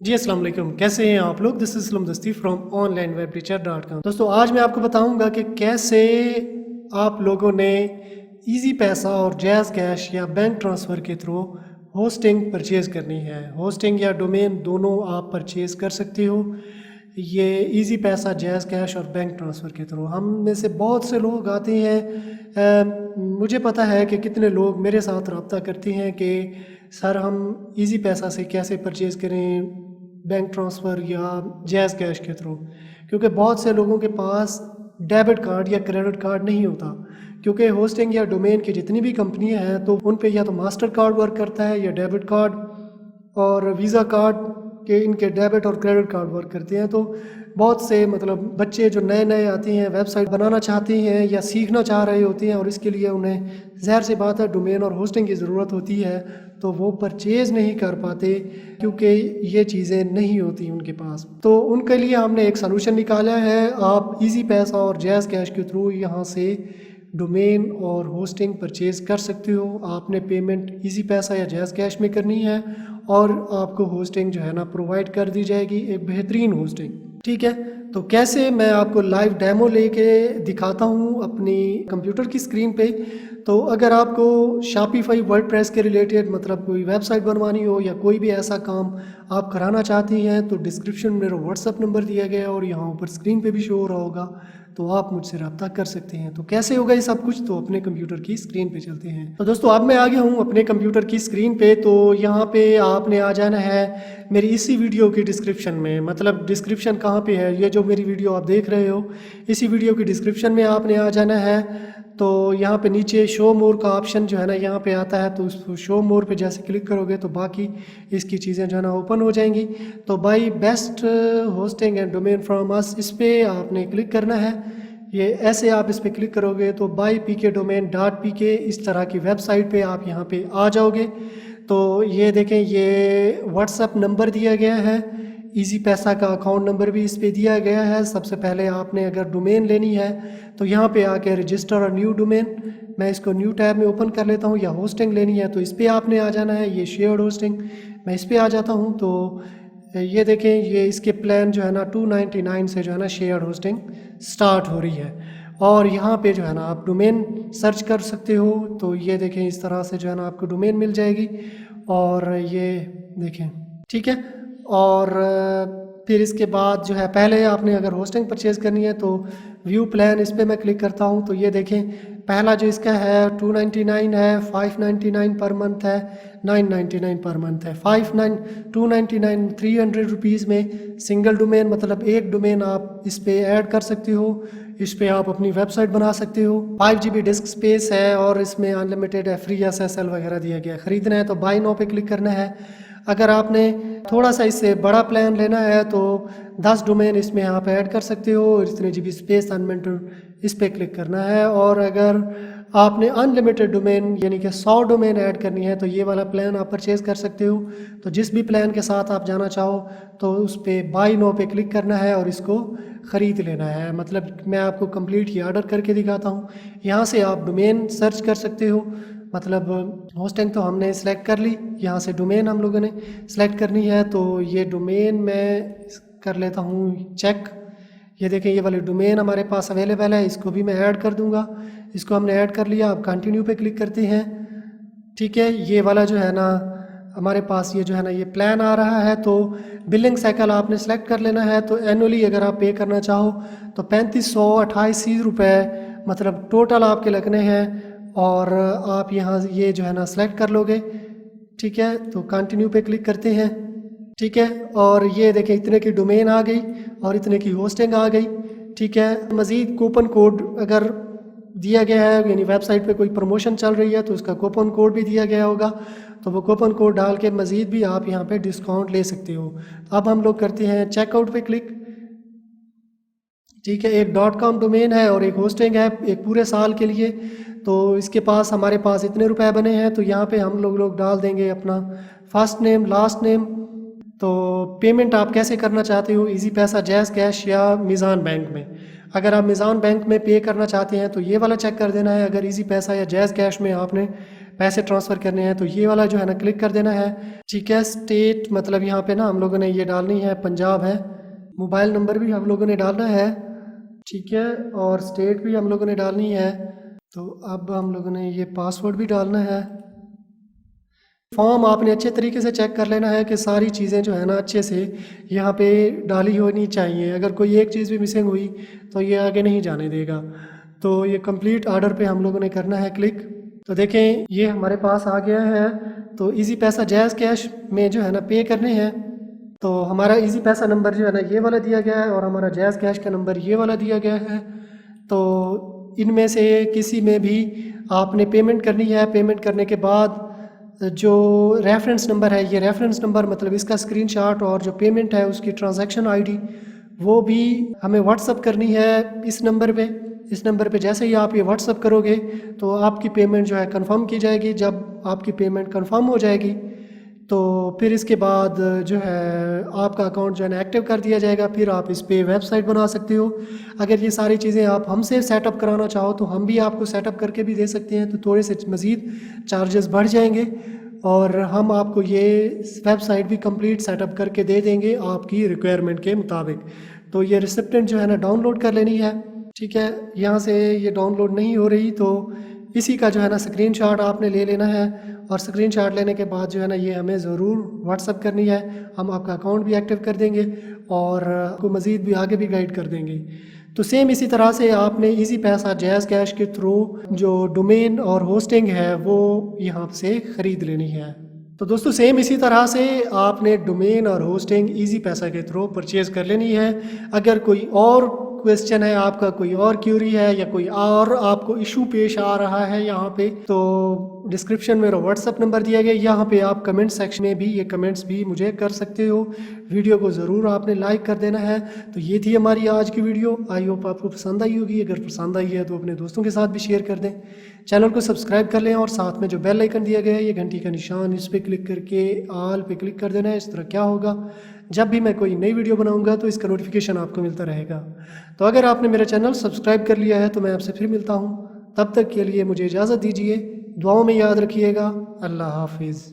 जी अस्सलाम वालेकुम, कैसे हैं आप लोग। दिस इज इस्लाम दस्ती फ्रॉम onlinewebteacher.com। दोस्तों आज मैं आपको बताऊंगा कि कैसे आप लोगों ने इजी पैसा और जैज़ कैश या बैंक ट्रांसफ़र के थ्रू होस्टिंग परचेज़ करनी है। होस्टिंग या डोमेन दोनों आप परचेज़ कर सकते हो, ये इजी पैसा, जैज़ कैश और बैंक ट्रांसफ़र के थ्रू। हम में से बहुत से लोग आते हैं, मुझे पता है कि कितने लोग मेरे साथ रब्ता करते हैं कि सर हम इजी पैसा से कैसे परचेज़ करें, बैंक ट्रांसफ़र या जैज़ कैश के थ्रू। क्योंकि बहुत से लोगों के पास डेबिट कार्ड या क्रेडिट कार्ड नहीं होता, क्योंकि होस्टिंग या डोमेन की जितनी भी कंपनियां हैं तो उन पे या तो मास्टर कार्ड वर्क करता है या डेबिट कार्ड, और वीज़ा कार्ड के इनके डेबिट और क्रेडिट कार्ड वर्क करते हैं। तो बहुत से बच्चे जो नए नए आते हैं, वेबसाइट बनाना चाहते हैं या सीखना चाह रहे होते हैं, और इसके लिए उन्हें ज़ाहिर सी बात है डोमेन और होस्टिंग की ज़रूरत होती है, तो वो परचेज़ नहीं कर पाते क्योंकि ये चीज़ें नहीं होती उनके पास। तो उनके लिए हमने एक सलूशन निकाला है। आप इजी पैसा और जैज़ कैश के थ्रू यहाँ से डोमेन और होस्टिंग परचेज़ कर सकते हो। आपने पेमेंट इजी पैसा या जैज़ कैश में करनी है और आपको होस्टिंग जो है ना प्रोवाइड कर दी जाएगी, एक बेहतरीन होस्टिंग। ठीक है, तो कैसे, मैं आपको लाइव डेमो लेके दिखाता हूँ अपनी कंप्यूटर की स्क्रीन पे। तो अगर आपको शॉपिफाई वर्डप्रेस के रिलेटेड कोई वेबसाइट बनवानी हो या कोई भी ऐसा काम आप कराना चाहती हैं, तो डिस्क्रिप्शन में मेरा व्हाट्सअप नंबर दिया गया है और यहाँ ऊपर स्क्रीन पे भी शो हो रहा होगा, तो आप मुझसे रब्ता कर सकते हैं। तो कैसे होगा ये सब कुछ, तो अपने कंप्यूटर की स्क्रीन पे चलते हैं। तो दोस्तों अब मैं आ गया हूँ अपने कंप्यूटर की स्क्रीन पे। तो यहाँ पे आपने आ जाना है मेरी इसी वीडियो की डिस्क्रिप्शन में। डिस्क्रिप्शन कहाँ पे है, ये जो मेरी वीडियो आप देख रहे हो, इसी वीडियो की डिस्क्रिप्शन में आपने आ जाना है। तो यहाँ पे नीचे शो मोर का ऑप्शन जो है ना यहाँ पे आता है, तो उस शो मोर पे जैसे क्लिक करोगे तो बाकी इसकी चीज़ें जो है ना ओपन हो जाएंगी। तो by best hosting and domain from us, इस पर आपने क्लिक करना है। ये ऐसे आप इस पर क्लिक करोगे तो बाई pkdomain.pk इस तरह की वेबसाइट पे आप यहाँ पे आ जाओगे। तो ये देखें, ये व्हाट्सएप नंबर दिया गया है, इजी पैसा का अकाउंट नंबर भी इस पे दिया गया है। सबसे पहले आपने अगर डोमेन लेनी है तो यहाँ पे आके रजिस्टर और न्यू डोमेन, मैं इसको न्यू टैब में ओपन कर लेता हूँ। या होस्टिंग लेनी है तो इस पर आपने आ जाना है, ये शेयर्ड होस्टिंग, मैं इस पर आ जाता हूँ। तो ये देखें, ये इसके प्लान जो है ना 299 से जो है ना शेयर्ड होस्टिंग स्टार्ट हो रही है। और यहाँ पे जो है ना आप डोमेन सर्च कर सकते हो। तो ये देखें, इस तरह से जो है ना आपको डोमेन मिल जाएगी, और ये देखें, ठीक है। और फिर इसके बाद जो है, पहले आपने अगर होस्टिंग परचेज़ करनी है तो व्यू प्लान, इस पर मैं क्लिक करता हूँ। तो ये देखें, पहला जो इसका है 299 है, 599 पर मंथ है, 999 पर मंथ है। 299 300 रुपीज़ में सिंगल डोमेन, एक डोमेन आप इस पे ऐड कर सकते हो। इस पे आप अपनी वेबसाइट बना सकते हो। 5 GB डिस्क स्पेस है और इसमें अनलिमिटेड है, फ्री SSL वगैरह दिया गया है। ख़रीदना है तो बाय नाउ पे क्लिक करना है। अगर आपने थोड़ा सा इससे बड़ा प्लान लेना है तो 10 डोमेन इसमें आप ऐड कर सकते हो, इतने GB स्पेस अनलिमिटेड, इस पर क्लिक करना है। और अगर आपने अनलिमिटेड डोमेन यानी कि 100 डोमेन ऐड करनी है तो ये वाला प्लान आप परचेज़ कर सकते हो। तो जिस भी प्लान के साथ आप जाना चाहो तो उस पर बाय नाउ पे क्लिक करना है और इसको ख़रीद लेना है। मैं आपको कंप्लीट ही ऑर्डर करके दिखाता हूँ। यहाँ से आप डोमेन सर्च कर सकते हो। होस्टिंग तो हमने सेलेक्ट कर ली, यहाँ से डोमेन हम लोगों ने सेलेक्ट करनी है। तो ये डोमेन मैं कर लेता हूँ चेक। ये देखें, ये वाली डोमेन हमारे पास अवेलेबल है, इसको भी मैं ऐड कर दूंगा। इसको हमने ऐड कर लिया, अब कंटिन्यू पे क्लिक करते हैं। ठीक है, ये वाला जो है ना हमारे पास ये जो है ना ये प्लान आ रहा है। तो बिलिंग साइकिल आपने सेलेक्ट कर लेना है। तो एनुअली अगर आप पे करना चाहो तो 3528 रुपये टोटल आपके लगने हैं, और आप यहाँ ये जो है ना सेलेक्ट कर लोगे। ठीक है, तो कंटिन्यू पे क्लिक करते हैं। ठीक है, और ये देखें, इतने की डोमेन आ गई और इतने की होस्टिंग आ गई। ठीक है, मज़ीद कूपन कोड अगर दिया गया है, यानी वेबसाइट पे कोई प्रमोशन चल रही है तो उसका कूपन कोड भी दिया गया होगा, तो वो कूपन कोड डाल के मज़ीद भी आप यहाँ पे डिस्काउंट ले सकते हो। अब हम लोग करते हैं चेकआउट पे क्लिक। ठीक है, एक .com डोमेन है और एक होस्टिंग है एक पूरे साल के लिए। तो इसके पास हमारे पास इतने रुपए बने हैं, तो यहाँ पे हम लोग डाल देंगे अपना फर्स्ट नेम, लास्ट नेम। तो पेमेंट आप कैसे करना चाहते हो, इजी पैसा, जैज़ कैश या मीज़ान बैंक में। अगर आप मीज़ान बैंक में पे करना चाहते हैं तो ये वाला चेक कर देना है। अगर इजी पैसा या जैज़ कैश में आपने पैसे ट्रांसफ़र करने हैं तो ये वाला जो है ना क्लिक कर देना है। ठीक है, स्टेट मतलब यहाँ पे ना हम लोगों ने ये डालनी है पंजाब है, मोबाइल नंबर भी हम लोगों ने डालना है। ठीक है, और स्टेट भी हम लोगों ने डालनी है। तो अब हम लोगों ने ये पासवर्ड भी डालना है। फॉर्म आपने अच्छे तरीके से चेक कर लेना है कि सारी चीज़ें जो है ना अच्छे से यहाँ पे डाली होनी चाहिए। अगर कोई एक चीज़ भी मिसिंग हुई तो ये आगे नहीं जाने देगा। तो ये कंप्लीट ऑर्डर पे हम लोगों ने करना है क्लिक। तो देखें ये हमारे पास आ गया है। तो इजी पैसा जैज़ कैश में जो है ना पे करने हैं। तो हमारा इजी पैसा नंबर जो है ना ये वाला दिया गया है और हमारा जैज़ कैश का नंबर ये वाला दिया गया है। तो इनमें से किसी में भी आपने पेमेंट करनी है। पेमेंट करने के बाद जो रेफरेंस नंबर है, ये रेफरेंस नंबर मतलब इसका स्क्रीनशॉट और जो पेमेंट है उसकी ट्रांजैक्शन आईडी वो भी हमें व्हाट्सअप करनी है इस नंबर पे। इस नंबर पे जैसे ही आप ये व्हाट्सअप करोगे तो आपकी पेमेंट जो है कंफर्म की जाएगी। जब आपकी पेमेंट कंफर्म हो जाएगी तो फिर इसके बाद जो है आपका अकाउंट जो है ना एक्टिव कर दिया जाएगा। फिर आप इस पे वेबसाइट बना सकते हो। अगर ये सारी चीज़ें आप हमसे सेटअप कराना चाहो तो हम भी आपको सेटअप करके भी दे सकते हैं। तो थोड़े से मज़ीद चार्जेस बढ़ जाएंगे और हम आपको ये वेबसाइट भी कंप्लीट सेटअप करके दे देंगे आपकी रिक्वायरमेंट के मुताबिक। तो ये रिसिप्टेंट जो है ना डाउनलोड कर लेनी है। ठीक है, यहाँ से ये डाउनलोड नहीं हो रही तो इसी का जो है ना स्क्रीनशॉट आपने ले लेना है और स्क्रीनशॉट लेने के बाद जो है ना ये हमें ज़रूर व्हाट्सअप करनी है। हम आपका अकाउंट भी एक्टिव कर देंगे और आपको मज़ीद भी आगे भी गाइड कर देंगे। तो सेम इसी तरह से आपने इजी पैसा जैज़ कैश के थ्रू जो डोमेन और होस्टिंग है वो यहाँ से ख़रीद लेनी है। तो दोस्तों सेम इसी तरह से आपने डोमेन और होस्टिंग इजी पैसा के थ्रू परचेज़ कर लेनी है। अगर कोई और क्वेश्चन है आपका, कोई और क्यूरी है या कोई और आपको इशू पेश आ रहा है यहाँ पे, तो डिस्क्रिप्शन में मेरा व्हाट्सअप नंबर दिया गया। यहाँ पे आप कमेंट सेक्शन में भी ये कमेंट्स भी मुझे कर सकते हो। वीडियो को ज़रूर आपने लाइक कर देना है। तो ये थी हमारी आज की वीडियो। आई होप आपको पसंद आई होगी। अगर पसंद आई है तो अपने दोस्तों के साथ भी शेयर कर दें। चैनल को सब्सक्राइब कर लें और साथ में जो बेल आइकन दिया गया है ये घंटी का निशान, इस पर क्लिक करके ऑल पे क्लिक कर देना है। इस तरह क्या होगा, जब भी मैं कोई नई वीडियो बनाऊंगा तो इसका नोटिफिकेशन आपको मिलता रहेगा। तो अगर आपने मेरा चैनल सब्सक्राइब कर लिया है तो मैं आपसे फिर मिलता हूँ। तब तक के लिए मुझे इजाज़त दीजिए। दुआओं में याद रखिएगा। अल्लाह हाफिज़।